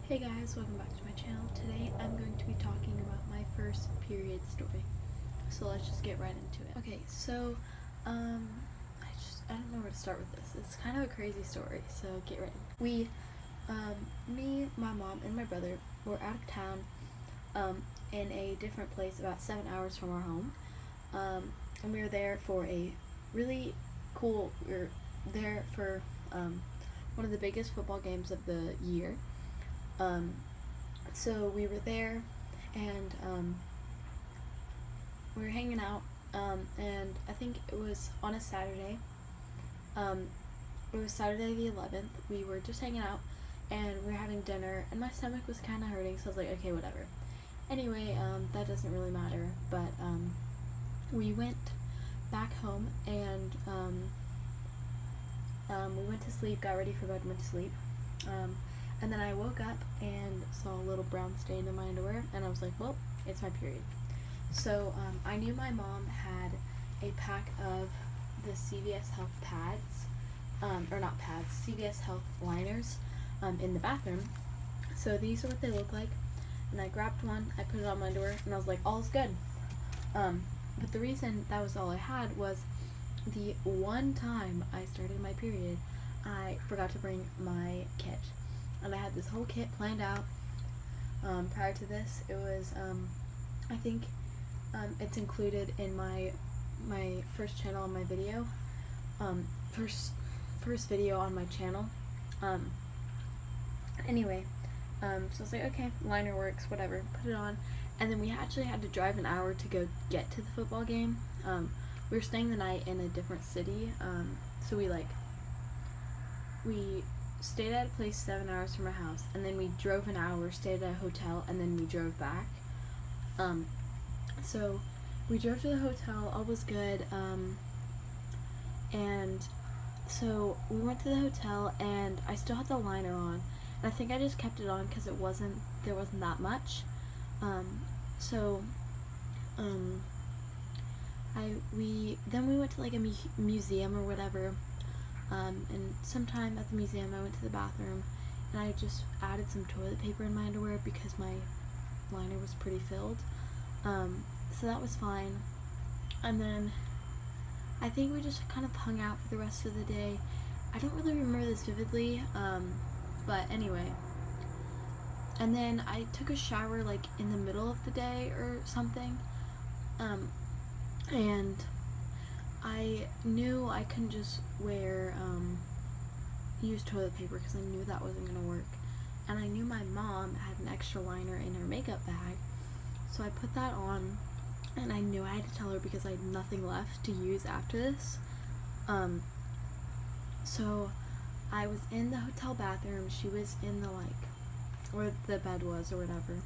Hey guys, welcome back to my channel. Today I'm going to be talking about my first period story. So let's just get right into it. Okay, so I don't know where to start with this. It's kind of a crazy story, so get ready. Me, my mom, and my brother were out of town in a different place about 7 hours from our home. And we were there for a really cool, we were there for one of the biggest football games of the year. So we were there, and we were hanging out, and I think it was on a Saturday. It was Saturday the 11th. We were just hanging out, and we were having dinner, and my stomach was kind of hurting, so I was like, okay, whatever. Anyway, that doesn't really matter, but we went back home, and we went to sleep, got ready for bed, went to sleep. And then I woke up and saw a little brown stain in my underwear, and I was like, well, it's my period. So I knew my mom had a pack of the CVS Health pads, or not pads, CVS Health liners in the bathroom. So these are what they look like. And I grabbed one, I put it on my underwear, and I was like, all's good. But the reason that was all I had was the one time I started my period, I forgot to bring my kit. And I had this whole kit planned out. Prior to this, it was, I think, it's included in my first channel on my video, first video on my channel. Anyway, so I was like, okay, liner works, whatever, put it on. And then we actually had to drive an hour to go get to the football game. We were staying the night in a different city, so we stayed at a place 7 hours from our house, and then we drove an hour, stayed at a hotel, and then we drove back. So we drove to the hotel, all was good, and so we went to the hotel, and I still had the liner on, and I think I just kept it on because there wasn't that much. Then we went to like a museum or whatever. And sometime at the museum I went to the bathroom, and I just added some toilet paper in my underwear because my liner was pretty filled. So that was fine. And then I think we just kind of hung out for the rest of the day. I don't really remember this vividly, but anyway. And then I took a shower like in the middle of the day or something, and I knew I couldn't just use toilet paper because I knew that wasn't going to work. And I knew my mom had an extra liner in her makeup bag. So I put that on, and I knew I had to tell her because I had nothing left to use after this. So I was in the hotel bathroom. She was in where the bed was or whatever.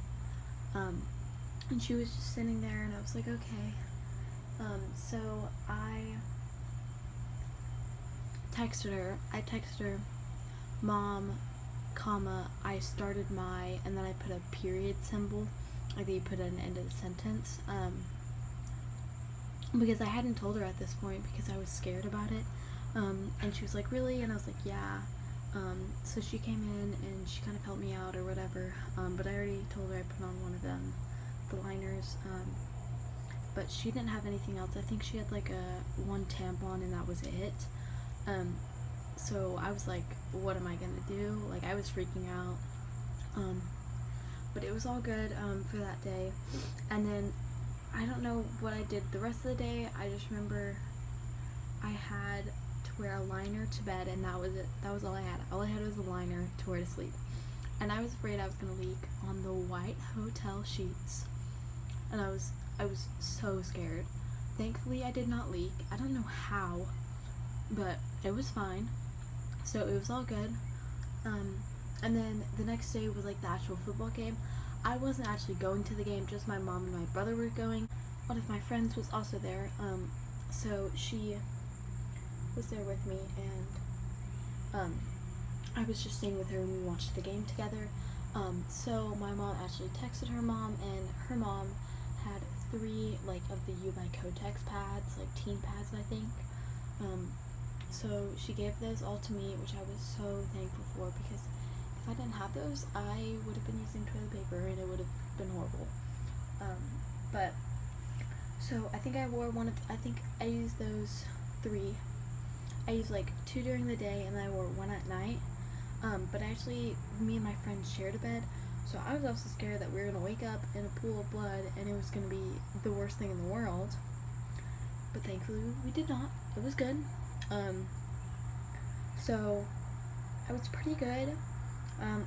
And she was just sitting there, and I was like, okay. So I texted her, Mom, I started my, and then I put a period symbol, like that you put at an end of the sentence, because I hadn't told her at this point because I was scared about it, and she was like, really? And I was like, yeah. So she came in and she kind of helped me out or whatever, but I already told her I put on one of them, the liners, but she didn't have anything else. I think she had like one tampon, and that was it. So I was like, what am I gonna do? Like, I was freaking out. But it was all good for that day. And then I don't know what I did the rest of the day. I just remember I had to wear a liner to bed, and that was it. That was all I had. All I had was a liner to wear to sleep. And I was afraid I was gonna leak on the white hotel sheets. And I was so scared. Thankfully, I did not leak. I don't know how, but it was fine. So it was all good. And then the next day was like the actual football game. I wasn't actually going to the game, just my mom and my brother were going. One of my friends was also there. So she was there with me, and I was just staying with her, and we watched the game together. So my mom actually texted her mom, and her mom had 3 of the U by Kotex pads, like teen pads, I think. So she gave those all to me, which I was so thankful for, because if I didn't have those, I would have been using toilet paper and it would have been horrible. But so I think I wore I think I used those 3. I used like 2 during the day and then I wore 1 at night. But actually, me and my friends shared a bed, so I was also scared that we were gonna wake up in a pool of blood and it was gonna be the worst thing in the world. But thankfully, we did not. It was good. So I was pretty good.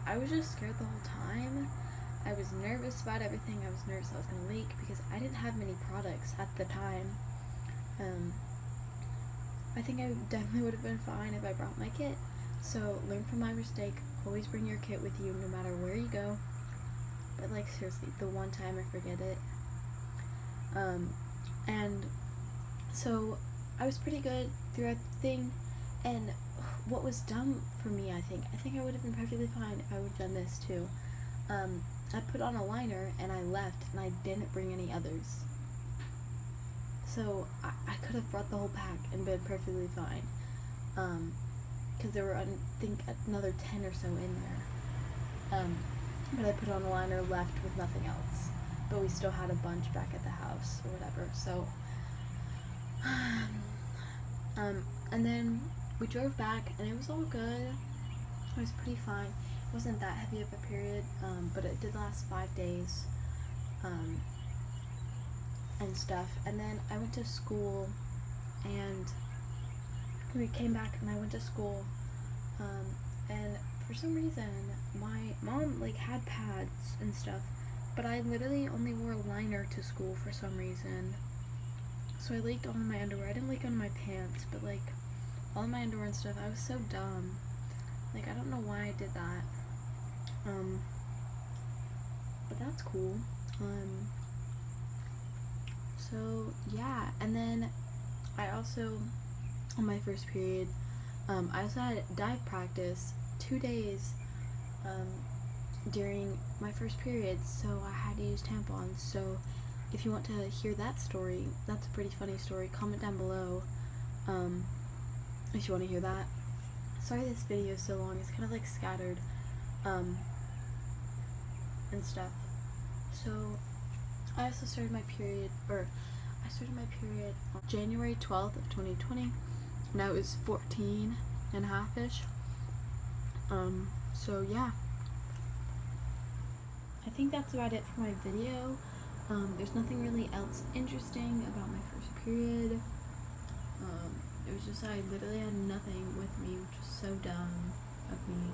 I was just scared the whole time. I was nervous about everything. I was nervous I was gonna leak because I didn't have many products at the time. I think I definitely would have been fine if I brought my kit. So learn from my mistake. Always bring your kit with you no matter where you go. But like seriously, the one time I forget it. And so I was pretty good throughout the thing. And what was dumb for me, I think I would have been perfectly fine if I would have done this too. I put on a liner and I left and I didn't bring any others. So I could have brought the whole pack and been perfectly fine. Because there were, I think, another 10 or so in there. But I put on a liner, left with nothing else. But we still had a bunch back at the house or whatever. So, and then we drove back and it was all good. It was pretty fine. It wasn't that heavy of a period, but it did last 5 days. And stuff. And then I went to school and we came back and I went to school, and for some reason my mom like had pads and stuff, but I literally only wore a liner to school for some reason. So I leaked all of my underwear. I didn't leak on my pants, but like all of my underwear and stuff. I was so dumb. Like I don't know why I did that. But that's cool. So yeah, and then I also, on my first period, I also had dive practice 2 days during my first period, so I had to use tampons. So if you want to hear that story, that's a pretty funny story, comment down below if you want to hear that. Sorry this video is so long, it's kind of like scattered and stuff. So I also started my period, on January 12th of 2020, and I was 14 and a half-ish. So yeah. I think that's about it for my video. There's nothing really else interesting about my first period. It was just I literally had nothing with me, which was so dumb of me.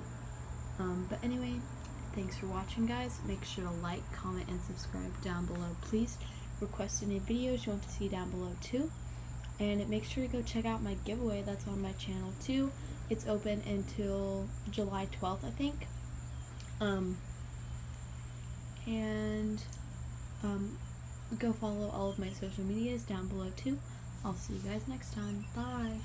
But anyway, thanks for watching, guys. Make sure to like, comment, and subscribe down below. Please request any videos you want to see down below too. And make sure to go check out my giveaway that's on my channel too. It's open until July 12th, I think. Go follow all of my social medias down below too. I'll see you guys next time. Bye.